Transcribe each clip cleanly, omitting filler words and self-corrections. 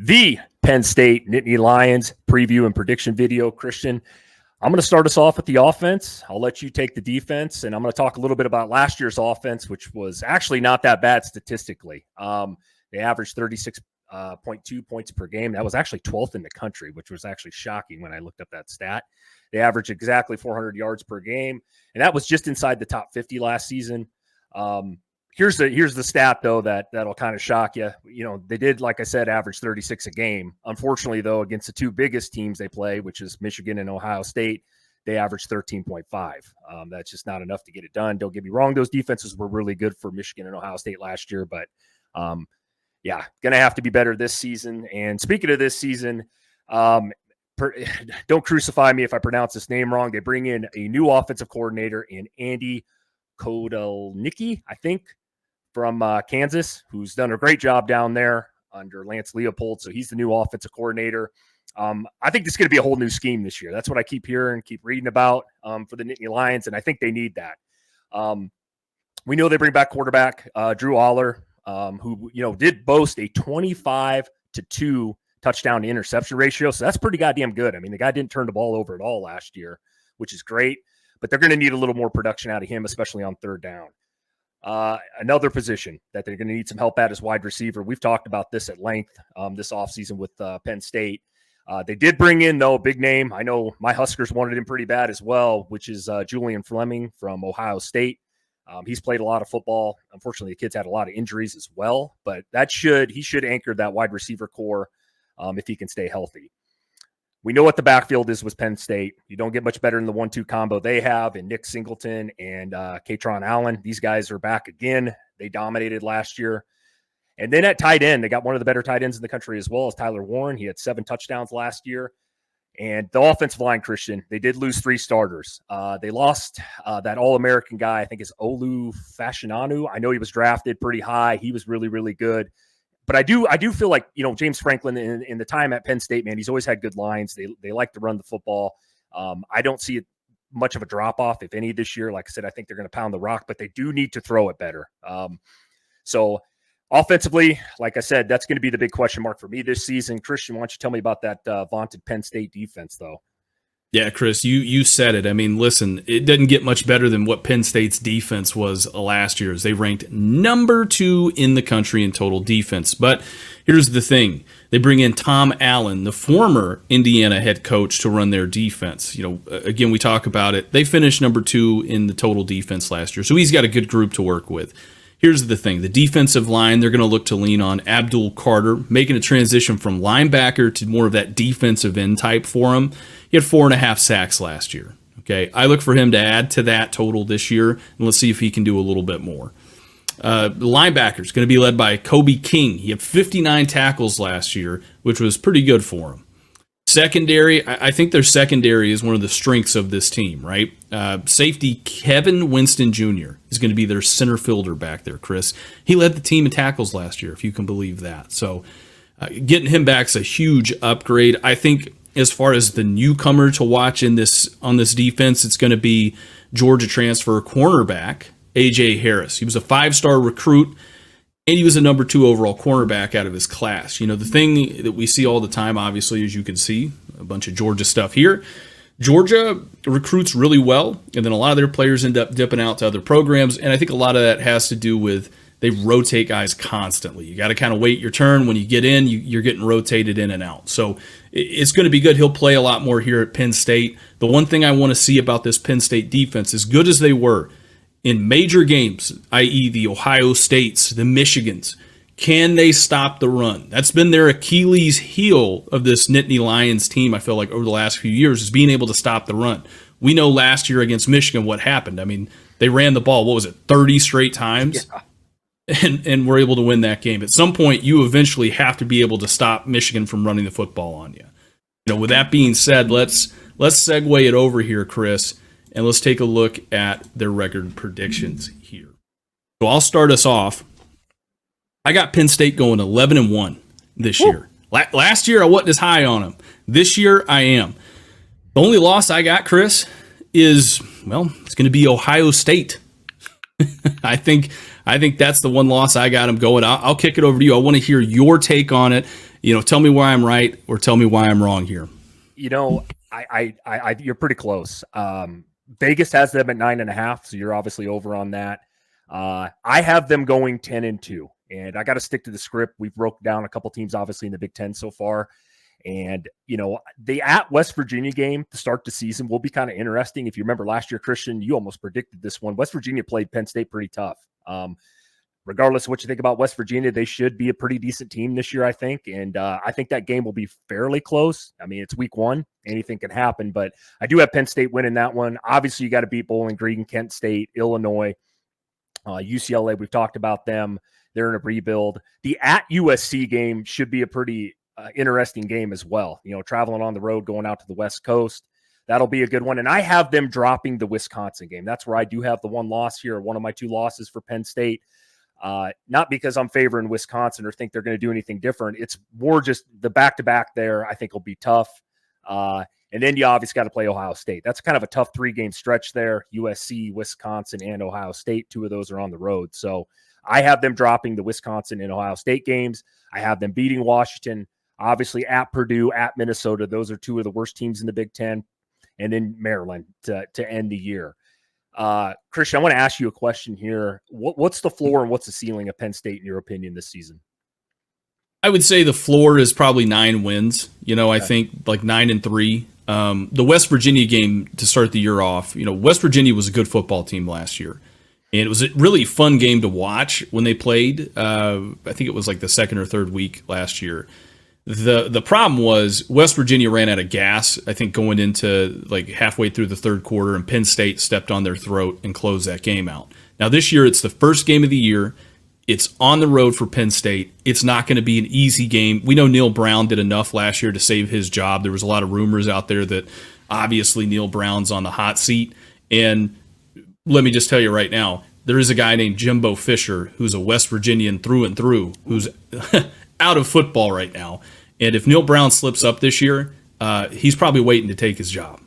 the Penn State Nittany Lions preview and prediction video. Christian, I'm going to start us off with the offense. I'll let you take the defense, and I'm going to talk a little bit about last year's offense, which was actually not that bad statistically. They averaged 36.2 points per game. That was actually 12th in the country, which was actually shocking when I looked up that stat. They averaged exactly 400 yards per game, and that was just inside the top 50 last season. Here's the stat, though, that'll kind of shock you. You know, they did, like I said, average 36 a game. Unfortunately, though, against the two biggest teams they play, which is Michigan and Ohio State, they averaged 13.5. That's just not enough to get it done. Don't get me wrong. Those defenses were really good for Michigan and Ohio State last year, but yeah, going to have to be better this season. And speaking of this season, don't crucify me if I pronounce this name wrong. They bring in a new offensive coordinator in Andy Kotelnicki, I think, from Kansas, who's done a great job down there under Lance Leopold. So he's the new offensive coordinator. I think this is going to be a whole new scheme this year. That's what I keep hearing, keep reading about for the Nittany Lions, and I think they need that. We know they bring back quarterback Drew Aller, who did boast a 25-2 touchdown to interception ratio. So that's pretty goddamn good. I mean, the guy didn't turn the ball over at all last year, which is great. But they're going to need a little more production out of him, especially on third down. Another position that they're going to need some help at is wide receiver. We've talked about this at length this offseason with Penn State. They did bring in, though, a big name. I know my Huskers wanted him pretty bad as well, which is Julian Fleming from Ohio State. He's played a lot of football. Unfortunately, the kid's had a lot of injuries as well, but he should anchor that wide receiver core if he can stay healthy. We know what the backfield is with Penn State. You don't get much better than the 1-2 combo they have in Nick Singleton and Katron Allen. These guys are back again. They dominated last year. And then at tight end, they got one of the better tight ends in the country as well as Tyler Warren. He had 7 touchdowns last year. And the offensive line, Christian, they did lose 3 starters. They lost that All-American guy, I think is Olu Fashionanu. I know he was drafted pretty high. He was really, really good. But I do feel like, James Franklin in the time at Penn State, man, he's always had good lines. They like to run the football. I don't see it much of a drop-off, if any, this year. Like I said, I think they're going to pound the rock, but they do need to throw it better. So offensively, like I said, that's going to be the big question mark for me this season. Christian, why don't you tell me about that vaunted Penn State defense, though? Yeah, Chris, you said it. I mean, listen, it doesn't get much better than what Penn State's defense was last year. They ranked number 2 in the country in total defense. But here's the thing. They bring in Tom Allen, the former Indiana head coach, to run their defense. Again, we talk about it. They finished number 2 in the total defense last year. So he's got a good group to work with. Here's the thing. The defensive line, they're going to look to lean on Abdul Carter, making a transition from linebacker to more of that defensive end type for him. He had 4.5 sacks last year. Okay, I look for him to add to that total this year, and let's see if he can do a little bit more. The linebacker is going to be led by Kobe King. He had 59 tackles last year, which was pretty good for him. Secondary, I think their secondary is one of the strengths of this team, right? Safety Kevin Winston Jr. is going to be their center fielder back there, Chris. He led the team in tackles last year, if you can believe that. So getting him back is a huge upgrade. I think as far as the newcomer to watch on this defense, it's going to be Georgia transfer cornerback A.J. Harris. He was a 5-star recruit, and he was a number 2 overall cornerback out of his class. The thing that we see all the time, obviously, as you can see, a bunch of Georgia stuff here. Georgia recruits really well, and then a lot of their players end up dipping out to other programs, and I think a lot of that has to do with they rotate guys constantly. You got to kind of wait your turn. When you get in, you're getting rotated in and out. So it's going to be good. He'll play a lot more here at Penn State. The one thing I want to see about this Penn State defense, as good as they were in major games, i.e. the Ohio States, the Michigans, can they stop the run? That's been their Achilles heel of this Nittany Lions team, I feel like, over the last few years, is being able to stop the run. We know last year against Michigan what happened. I mean, they ran the ball, 30 straight times? Yeah. And were able to win that game. At some point, you eventually have to be able to stop Michigan from running the football on you. With that being said, let's segue it over here, Chris, and let's take a look at their record predictions here. So I'll start us off. I got Penn State going 11-1 this year. Last year, I wasn't as high on them. This year, I am. The only loss I got, Chris, is, it's going to be Ohio State. I think that's the one loss I got him going. I'll kick it over to you. I want to hear your take on it. Tell me why I'm right or tell me why I'm wrong here. You're pretty close. Vegas has them at 9.5, so you're obviously over on that. I have them going 10-2, and I got to stick to the script. We've broke down a couple teams, obviously, in the Big Ten so far. And, the at West Virginia game to start the season will be kind of interesting. If you remember last year, Christian, you almost predicted this one. West Virginia played Penn State pretty tough. Regardless of what you think about West Virginia, they should be a pretty decent team this year, I think. And I think that game will be fairly close. I mean, it's week 1. Anything can happen. But I do have Penn State winning that one. Obviously, you got to beat Bowling Green, Kent State, Illinois, UCLA. We've talked about them. They're in a rebuild. The at USC game should be a pretty interesting game as well. Traveling on the road, going out to the West Coast. That'll be a good one. And I have them dropping the Wisconsin game. That's where I do have the one loss here, one of my 2 losses for Penn State. Not because I'm favoring Wisconsin or think they're going to do anything different. It's more just the back-to-back there I think will be tough. And then you obviously got to play Ohio State. That's kind of a tough 3-game stretch there. USC, Wisconsin, and Ohio State. 2 of those are on the road. So I have them dropping the Wisconsin and Ohio State games. I have them beating Washington, obviously at Purdue, at Minnesota. Those are 2 of the worst teams in the Big Ten. And then Maryland to end the year. Christian, I want to ask you a question here. What's the floor and what's the ceiling of Penn State in your opinion this season? I would say the floor is probably 9 wins. I think like 9-3. The West Virginia game to start the year off, West Virginia was a good football team last year. And it was a really fun game to watch when they played. I think it was like the 2nd or 3rd week last year. The problem was West Virginia ran out of gas, I think, going into like halfway through the 3rd quarter, and Penn State stepped on their throat and closed that game out. Now, this year, it's the first game of the year. It's on the road for Penn State. It's not going to be an easy game. We know Neil Brown did enough last year to save his job. There was a lot of rumors out there that obviously Neil Brown's on the hot seat. And let me just tell you right now, there is a guy named Jimbo Fisher who's a West Virginian through and through, who's out of football right now. And if Neil Brown slips up this year, he's probably waiting to take his job,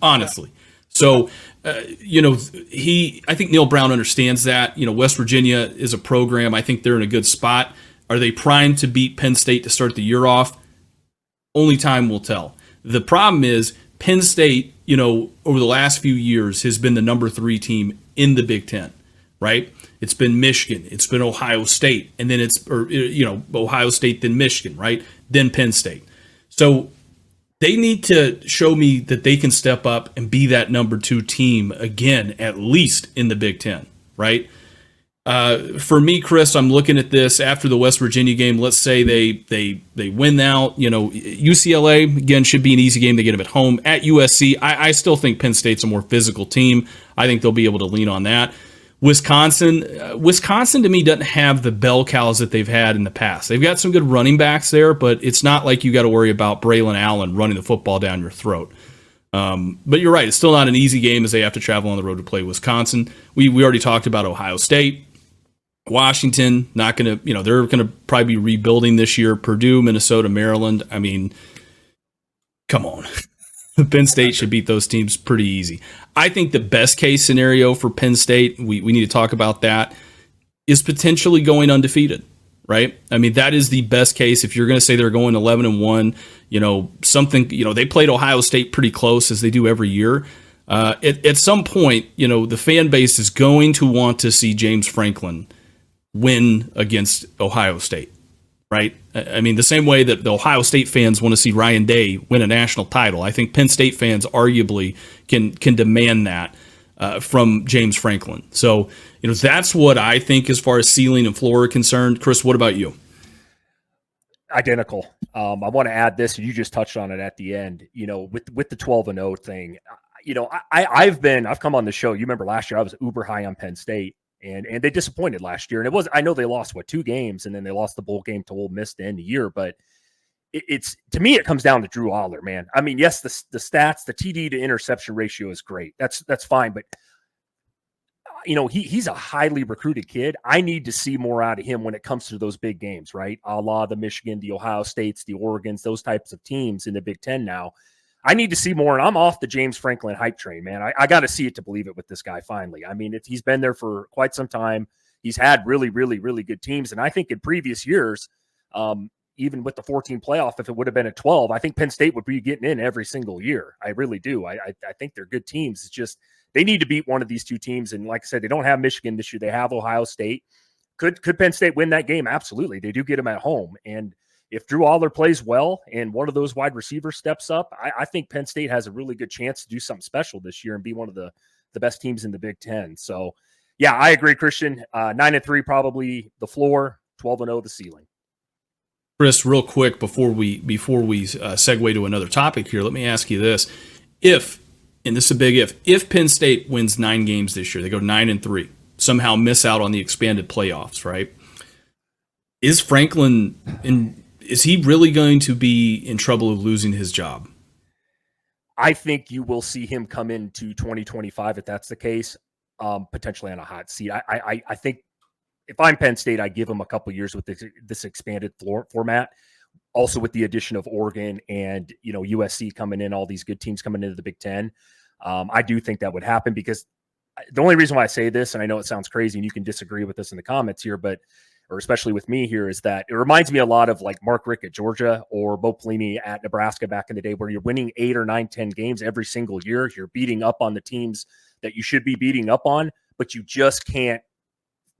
honestly. So, I think Neil Brown understands that. West Virginia is a program. I think they're in a good spot. Are they primed to beat Penn State to start the year off? Only time will tell. The problem is Penn State, over the last few years has been the number 3 team in the Big Ten, right? It's been Michigan, it's been Ohio State, and then Ohio State, then Michigan, right? Then Penn State. So they need to show me that they can step up and be that number 2 team again, at least in the Big Ten, right? For me, Chris, I'm looking at this after the West Virginia game. Let's say they win out. UCLA, again, should be an easy game. They get them at home. At USC, I still think Penn State's a more physical team. I think they'll be able to lean on that. Wisconsin to me doesn't have the bell cows that they've had in the past. They've got some good running backs there, but it's not like you got to worry about Braylon Allen running the football down your throat. But you're right, it's still not an easy game as they have to travel on the road to play Wisconsin. We already talked about Ohio State. Washington, not going to, they're going to probably be rebuilding this year. Purdue, Minnesota, Maryland. I mean, come on. Penn State should beat those teams pretty easy. I think the best case scenario for Penn State, we need to talk about that, is potentially going undefeated, right? I mean, that is the best case. If you're going to say they're going 11-1, they played Ohio State pretty close as they do every year. At some point, the fan base is going to want to see James Franklin win against Ohio State, right? I mean, the same way that the Ohio State fans want to see Ryan Day win a national title, I think Penn State fans arguably can demand that from James Franklin. So, that's what I think as far as ceiling and floor are concerned. Chris, what about you? Identical. I want to add this, and you just touched on it at the end, with the 12-0 thing. I've come on the show. You remember last year I was uber high on Penn State. And they disappointed last year. And I know they lost 2 games, and then they lost the bowl game to Ole Miss to end the year. But it's to me, it comes down to Drew Aller, man. I mean, yes, the stats, the TD to interception ratio is great. That's fine. But he's a highly recruited kid. I need to see more out of him when it comes to those big games, right? A la the Michigan, the Ohio States, the Oregons, those types of teams in the Big Ten now. I need to see more, and I'm off the James Franklin hype train, man. I got to see it to believe it with this guy finally. I mean, he's been there for quite some time. He's had really, really, really good teams, and I think in previous years, even with the 14 playoff, if it would have been a 12, I think Penn State would be getting in every single year. I really do. I think they're good teams. It's just they need to beat one of these two teams. And like I said, they don't have Michigan this year. They have Ohio State. Could Penn State win that game? Absolutely. They do get them at home. And if Drew Aller plays well and one of those wide receivers steps up, I think Penn State has a really good chance to do something special this year and be one of the best teams in the Big Ten. So, yeah, I agree, Christian. 9-3 probably the floor, 12-0 the ceiling. Chris, real quick before we segue to another topic here, let me ask you this: if, and this is a big if Penn State wins 9 games this year, they go 9-3, somehow miss out on the expanded playoffs, right? Is Franklin is he really going to be in trouble of losing his job? I think you will see him come into 2025 if that's the case, potentially on a hot seat. I think if I'm Penn State, I give him a couple years with this expanded format. Also with the addition of Oregon and USC coming in, all these good teams coming into the Big Ten. I do think that would happen because the only reason why I say this, and I know it sounds crazy, and you can disagree with this in the comments here, or especially with me here, is that it reminds me a lot of like Mark Richt at Georgia or Bo Pelini at Nebraska back in the day, where you're winning 8 or 9, 10 games every single year. You're beating up on the teams that you should be beating up on, but you just can't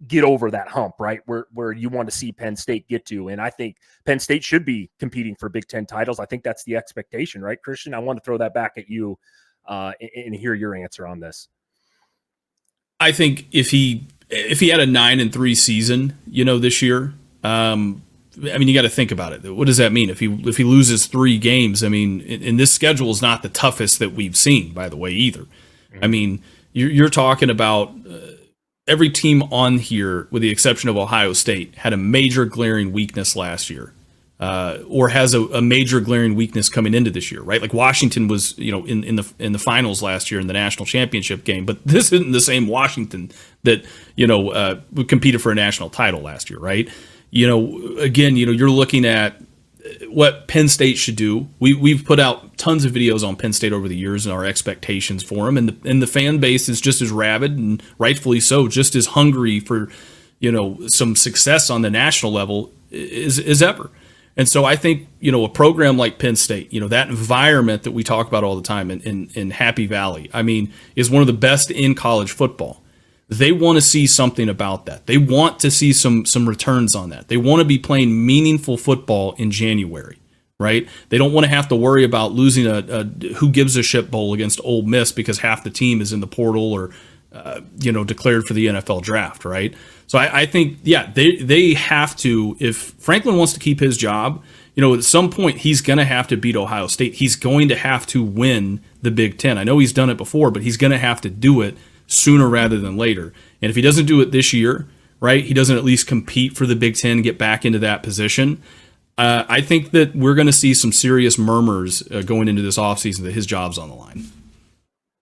get over that hump, right? Where you want to see Penn State get to. And I think Penn State should be competing for Big Ten titles. I think that's the expectation, right, Christian? I want to throw that back at you and hear your answer on this. I think if he had a 9-3 season, this year, I mean, you got to think about it. What does that mean if he loses 3 games? I mean, and this schedule is not the toughest that we've seen, by the way, either. Mm-hmm. I mean, you're talking about every team on here, with the exception of Ohio State, had a major glaring weakness last year, or has a major glaring weakness coming into this year, right? Like Washington was, in the finals last year in the national championship game, but this isn't the same Washington that competed for a national title last year, right? Again, you're looking at what Penn State should do. We've put out tons of videos on Penn State over the years and our expectations for them, and the fan base is just as rabid, and rightfully so, just as hungry for some success on the national level as ever. And so I think a program like Penn State, that environment that we talk about all the time in Happy Valley, I mean, is one of the best in college football. They want to see something about that. They want to see some returns on that. They want to be playing meaningful football in January, right? They don't want to have to worry about losing a who gives a shit bowl against Ole Miss because half the team is in the portal or declared for the NFL draft, right? So I think, yeah, they have to, if Franklin wants to keep his job, at some point he's going to have to beat Ohio State. He's going to have to win the Big Ten. I know he's done it before, but he's going to have to do it sooner rather than later. And if he doesn't do it this year, right, he doesn't at least compete for the Big Ten, get back into that position, I think that we're going to see some serious murmurs going into this offseason that his job's on the line.